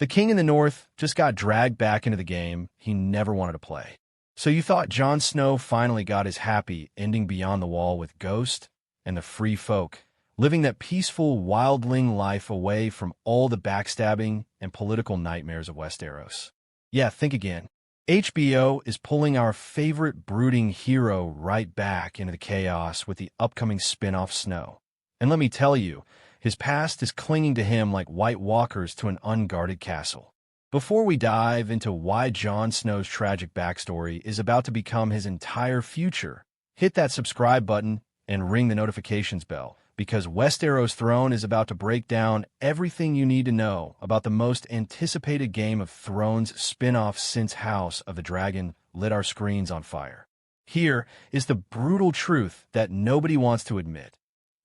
The king in the north just got dragged back into the game he never wanted to play. So you thought Jon Snow finally got his happy ending beyond the wall with Ghost and the free folk, living that peaceful wildling life away from all the backstabbing and political nightmares of Westeros. Yeah, think again. HBO is pulling our favorite brooding hero right back into the chaos with the upcoming spin-off Snow. And let me tell you, his past is clinging to him like White Walkers to an unguarded castle. Before we dive into why Jon Snow's tragic backstory is about to become his entire future, hit that subscribe button and ring the notifications bell, because Westeros Throne is about to break down everything you need to know about the most anticipated Game of Thrones spin-off since House of the Dragon lit our screens on fire. Here is the brutal truth that nobody wants to admit.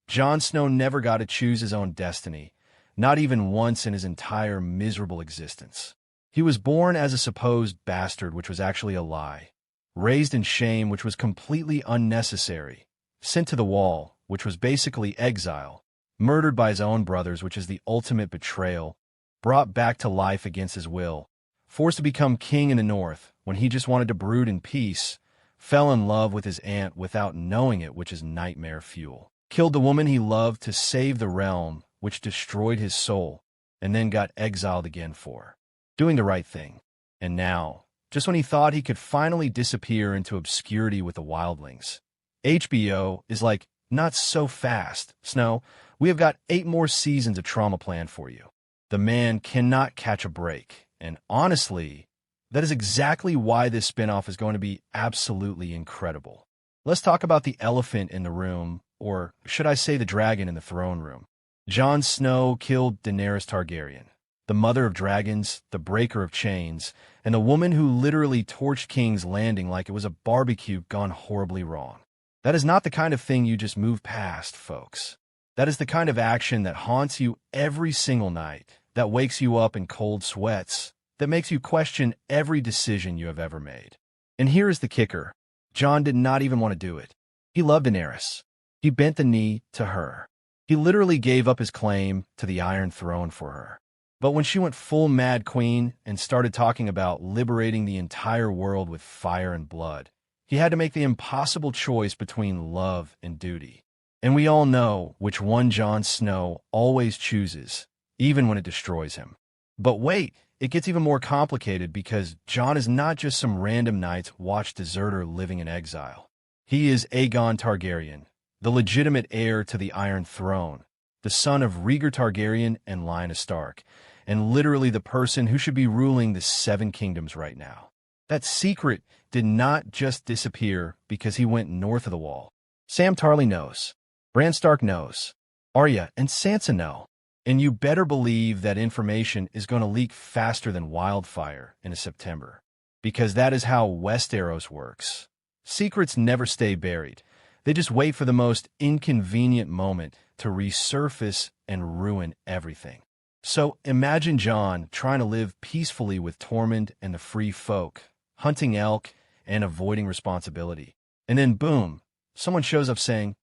Jon Snow never got to choose his own destiny, not even once in his entire miserable existence. He was born as a supposed bastard, which was actually a lie, raised in shame, which was completely unnecessary, sent to the wall, which was basically exile, murdered by his own brothers, which is the ultimate betrayal, brought back to life against his will, forced to become king in the north when he just wanted to brood in peace, fell in love with his aunt without knowing it, which is nightmare fuel, killed the woman he loved to save the realm, which destroyed his soul, and then got exiled again for doing the right thing. And now, just when he thought he could finally disappear into obscurity with the wildlings, HBO is like, not so fast, Snow. We have got 8 more seasons of trauma planned for you. The man cannot catch a break, and honestly, that is exactly why this spinoff is going to be absolutely incredible. Let's talk about the elephant in the room, or should I say the dragon in the throne room. Jon Snow killed Daenerys Targaryen, the mother of dragons, the breaker of chains, and the woman who literally torched King's Landing like it was a barbecue gone horribly wrong. That is not the kind of thing you just move past, folks. That is the kind of action that haunts you every single night, that wakes you up in cold sweats, that makes you question every decision you have ever made. And here is the kicker. Jon did not even want to do it. He loved Daenerys. He bent the knee to her. He literally gave up his claim to the Iron Throne for her. But when she went full Mad Queen and started talking about liberating the entire world with fire and blood, he had to make the impossible choice between love and duty. And we all know which one Jon Snow always chooses, even when it destroys him. But wait, it gets even more complicated, because Jon is not just some random Night's Watch deserter living in exile. He is Aegon Targaryen, the legitimate heir to the Iron Throne, the son of Rhaegar Targaryen and Lyanna Stark, and literally the person who should be ruling the 7 kingdoms right now. That secret did not just disappear because he went north of the wall. Sam Tarly knows. Bran Stark knows. Arya and Sansa know. And you better believe that information is going to leak faster than wildfire in September, because that is how Westeros works. Secrets never stay buried. They just wait for the most inconvenient moment to resurface and ruin everything. So imagine Jon trying to live peacefully with Tormund and the free folk, hunting elk and avoiding responsibility. And then boom, someone shows up saying,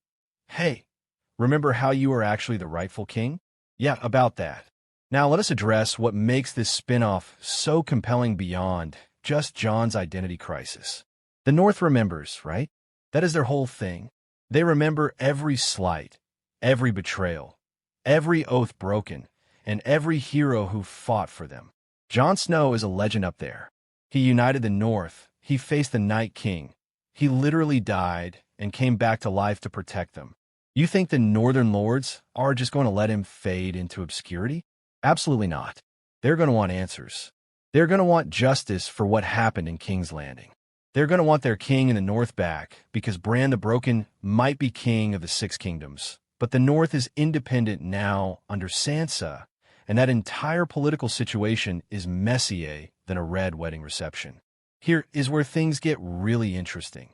"Hey, remember how you were actually the rightful king?" Yeah, about that. Now let us address what makes this spin-off so compelling beyond just Jon's identity crisis. The North remembers, right? That is their whole thing. They remember every slight, every betrayal, every oath broken, and every hero who fought for them. Jon Snow is a legend up there. He united the North. He faced the Night King. He literally died and came back to life to protect them. You think the Northern Lords are just going to let him fade into obscurity? Absolutely not. They're going to want answers. They're going to want justice for what happened in King's Landing. They're going to want their king in the North back, because Bran the Broken might be king of the 6 kingdoms, but the North is independent now under Sansa, and that entire political situation is messier than a red wedding reception. Here is where things get really interesting.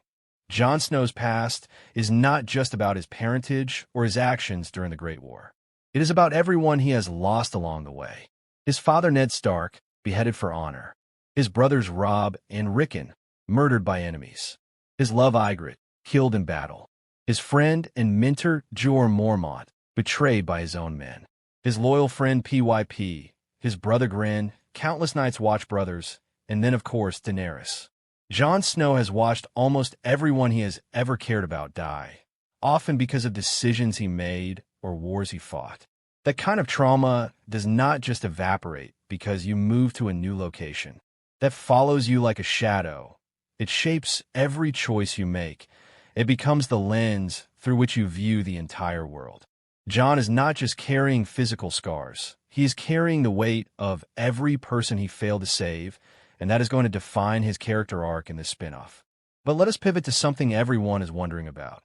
Jon Snow's past is not just about his parentage or his actions during the Great War. It is about everyone he has lost along the way. His father Ned Stark, beheaded for honor. His brothers Robb and Rickon, murdered by enemies. His love Ygritte, killed in battle. His friend and mentor Jorah Mormont, betrayed by his own men. His loyal friend PYP, his brother Grin, countless Night's Watch brothers, and then, of course, Daenerys. Jon Snow has watched almost everyone he has ever cared about die, often because of decisions he made or wars he fought. That kind of trauma does not just evaporate because you move to a new location. That follows you like a shadow. It shapes every choice you make. It becomes the lens through which you view the entire world. Jon is not just carrying physical scars. He is carrying the weight of every person he failed to save, and that is going to define his character arc in this spinoff. But let us pivot to something everyone is wondering about.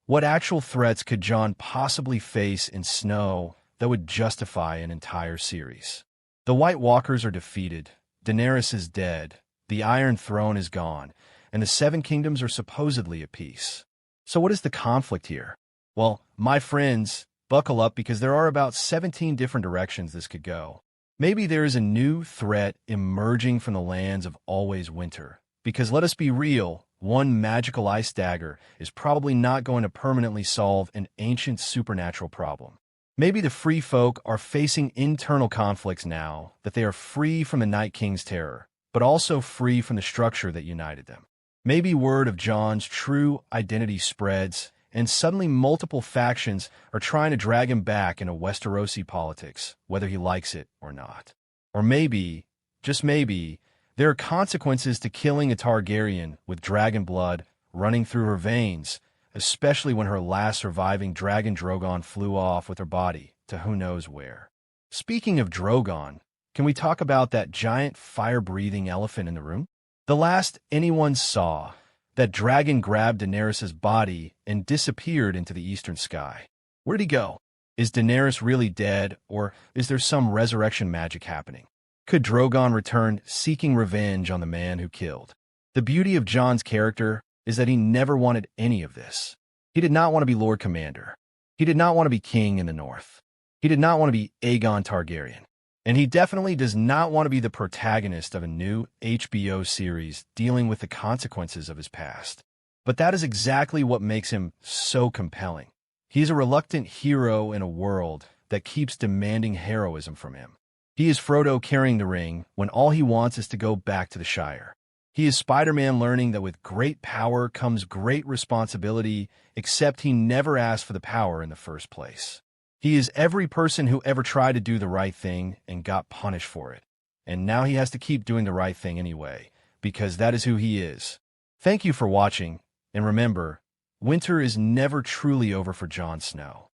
What actual threats could Jon possibly face in Snow that would justify an entire series? The White Walkers are defeated, Daenerys is dead, the Iron Throne is gone, and the Seven Kingdoms are supposedly at peace. So what is the conflict here? Well, my friends, buckle up because there are about 17 different directions this could go. Maybe there is a new threat emerging from the lands of always winter. Because let us be real, one magical ice dagger is probably not going to permanently solve an ancient supernatural problem. Maybe the free folk are facing internal conflicts now that they are free from the Night King's terror, but also free from the structure that united them. Maybe word of Jon's true identity spreads, and suddenly multiple factions are trying to drag him back into Westerosi politics, whether he likes it or not. Or maybe, just maybe, there are consequences to killing a Targaryen with dragon blood running through her veins, especially when her last surviving dragon Drogon flew off with her body to who knows where. Speaking of Drogon, can we talk about that giant fire-breathing elephant in the room? The last anyone saw, that dragon grabbed Daenerys' body and disappeared into the eastern sky. Where'd he go? Is Daenerys really dead, or is there some resurrection magic happening? Could Drogon return seeking revenge on the man who killed? The beauty of Jon's character is that he never wanted any of this. He did not want to be Lord Commander. He did not want to be king in the north. He did not want to be Aegon Targaryen. And he definitely does not want to be the protagonist of a new HBO series dealing with the consequences of his past. But that is exactly what makes him so compelling. He is a reluctant hero in a world that keeps demanding heroism from him. He is Frodo carrying the ring when all he wants is to go back to the Shire. He is Spider-Man learning that with great power comes great responsibility, except he never asked for the power in the first place. He is every person who ever tried to do the right thing and got punished for it. And now he has to keep doing the right thing anyway, because that is who he is. Thank you for watching, and remember, winter is never truly over for Jon Snow.